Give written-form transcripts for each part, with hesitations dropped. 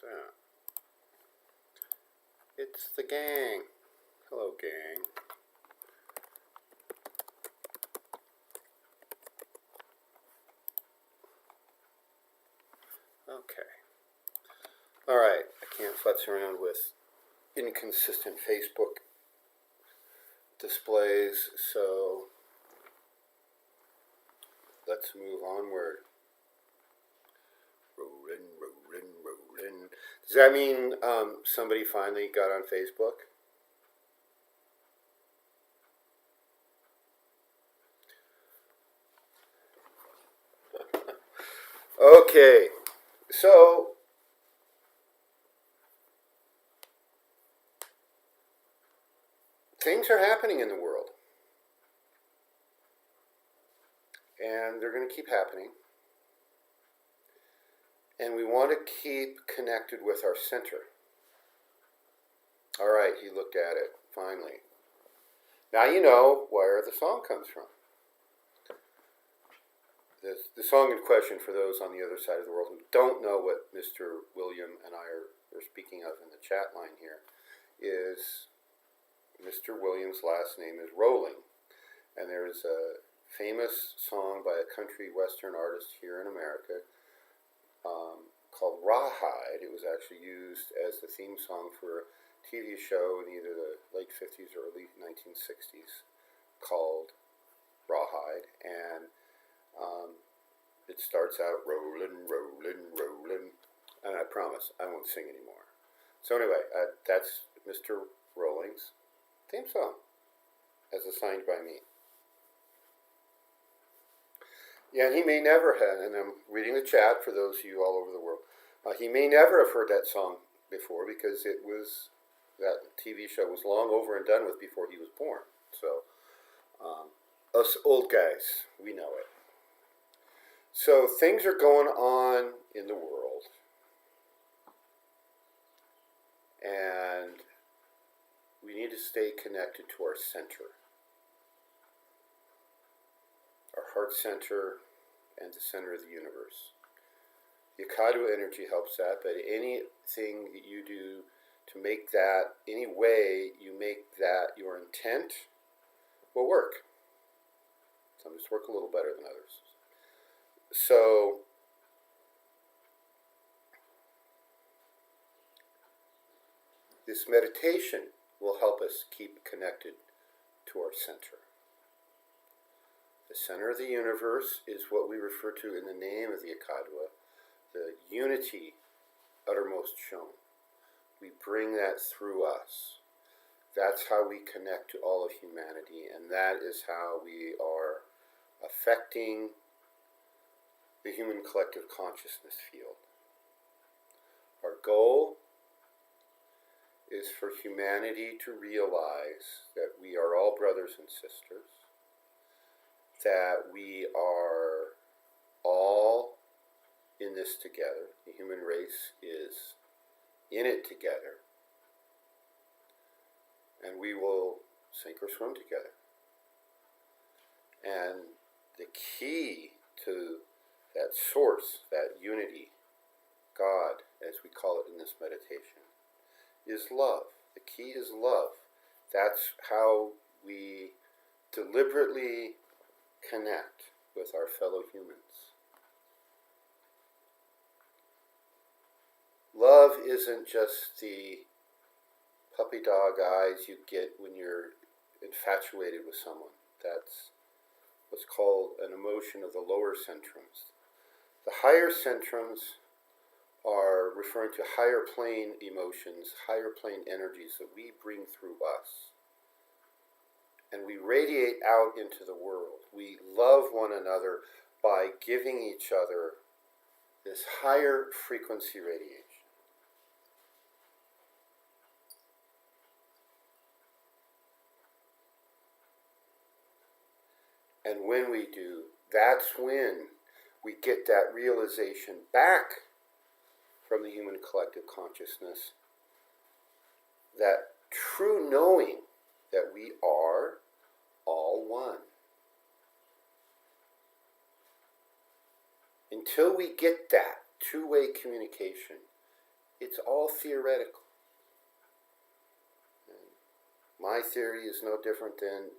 that. It's the gang. Hello, gang. Okay. Alright, I can't futz around with inconsistent Facebook displays, so let's move onward. Rolling. Does that mean somebody finally got on Facebook? Okay, so things are happening in the world, and they're going to keep happening, and we want to keep connected with our center. All right, he looked at it, finally. Now you know where the song comes from. The song in question, for those on the other side of the world who don't know what Mr. William and I are speaking of in the chat line here, is Mr. Williams' last name is Rolling. And there's a famous song by a country western artist here in America called Rawhide. It was actually used as the theme song for a TV show in either the late 50s or late 1960s called Rawhide. And it starts out rolling, and I promise I won't sing anymore. So anyway, that's Mr. Rolling's theme song, as assigned by me. Yeah, and he may never have, and I'm reading the chat for those of you all over the world, he may never have heard that song before because that TV show was long over and done with before he was born. So, us old guys, we know it. So things are going on in the world, and we need to stay connected to our center, our heart center, and the center of the universe. The Akadu energy helps that, but anything that you do to make that, any way you make that your intent, will work. Some just work a little better than others. So, this meditation will help us keep connected to our center. The center of the universe is what we refer to in the name of the Akadwa, the unity uttermost shown. We bring that through us. That's how we connect to all of humanity, and that is how we are affecting the human collective consciousness field. Our goal is for humanity to realize that we are all brothers and sisters, that we are all in this together. The human race is in it together, and we will sink or swim together. And the key to that source, that unity, God, as we call it in this meditation, is love. The key is love. That's how we deliberately connect with our fellow humans. Love isn't just the puppy dog eyes you get when you're infatuated with someone. That's what's called an emotion of the lower centrums. The higher centrums are referring to higher plane emotions, higher plane energies that we bring through us. And we radiate out into the world. We love one another by giving each other this higher frequency radiation. And when we do, that's when we get that realization back from the human collective consciousness, that true knowing that we are all one. Until we get that two-way communication, it's all theoretical. And my theory is no different than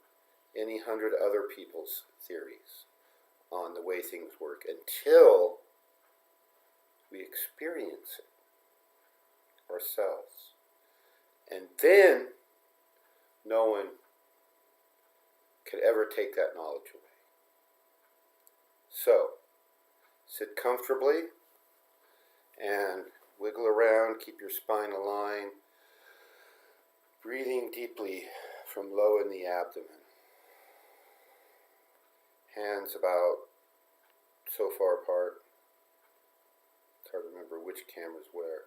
any 100 other people's theories on the way things work until we experience it ourselves. And then no one could ever take that knowledge away. So, sit comfortably and wiggle around, keep your spine aligned, breathing deeply from low in the abdomen. Hands about so far apart, it's hard to remember which camera's where.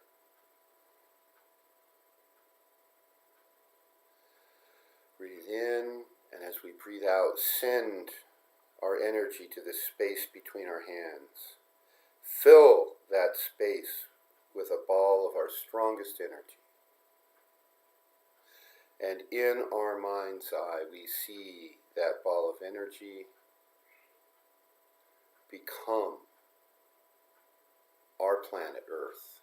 Breathe in, and as we breathe out, send our energy to the space between our hands. Fill that space with a ball of our strongest energy. And in our mind's eye, we see that ball of energy become our planet Earth,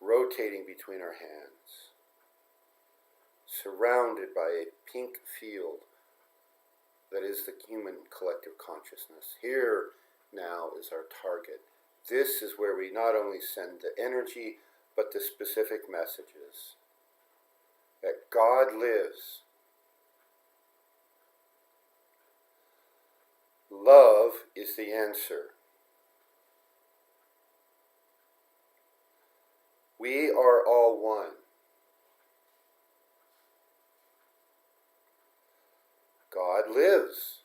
rotating between our hands, surrounded by a pink field that is the human collective consciousness. Here now is our target. This is where we not only send the energy, but the specific messages that God lives. Love is the answer. We are all one. God lives.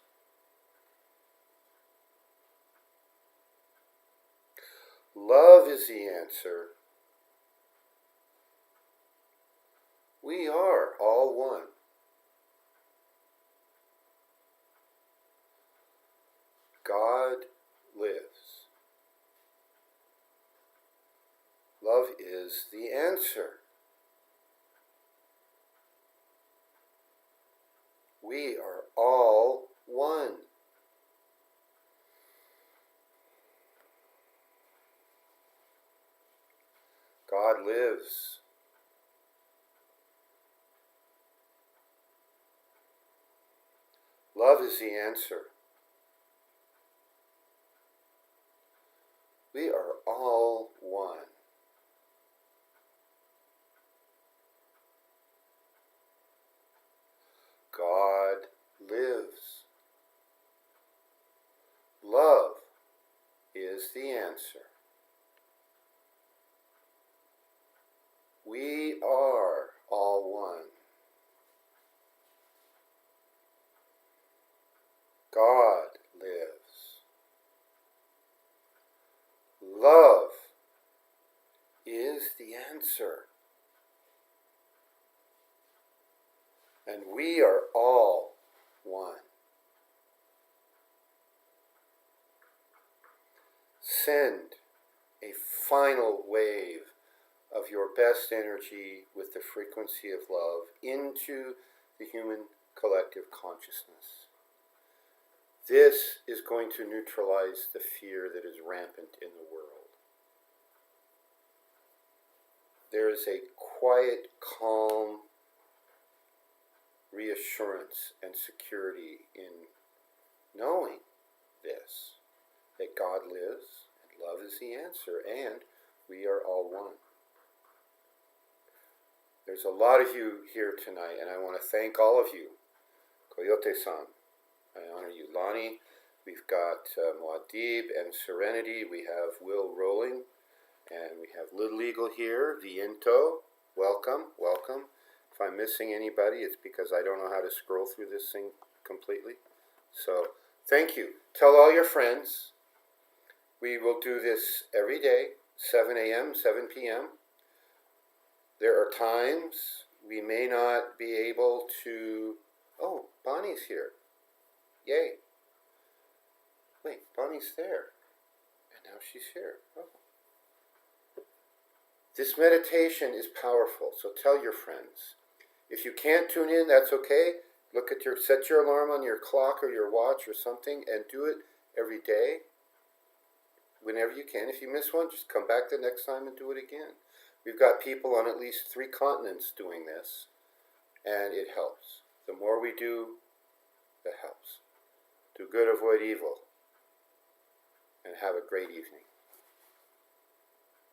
Love is the answer. We are all one. God lives. Love is the answer. We are all one. God lives. Love is the answer. We are all one. God lives. Love is the answer. We are all one. God lives. Love is the answer. And we are all one. Send a final wave of your best energy with the frequency of love into the human collective consciousness. This is going to neutralize the fear that is rampant in the world. There is a quiet, calm reassurance and security in knowing this, that God lives and love is the answer, and we are all one. There's a lot of you here tonight, and I want to thank all of you. Coyote-san, I honor you. Lonnie, we've got Muad'Dib and Serenity. We have Will Rolling, and we have Little Eagle here. Viento, welcome, welcome. If I'm missing anybody, it's because I don't know how to scroll through this thing completely. So, thank you. Tell all your friends. We will do this every day, 7 a.m., 7 p.m. There are times we may not be able to... Oh, Bonnie's here. Yay. Wait, Bonnie's there. And now she's here. Oh. This meditation is powerful, so tell your friends. If you can't tune in, that's okay. Set your alarm on your clock or your watch or something and do it every day. whenever you can. If you miss one, just come back the next time and do it again. We've got people on at least 3 continents doing this, and it helps. The more we do, that helps. Do good, avoid evil, and have a great evening.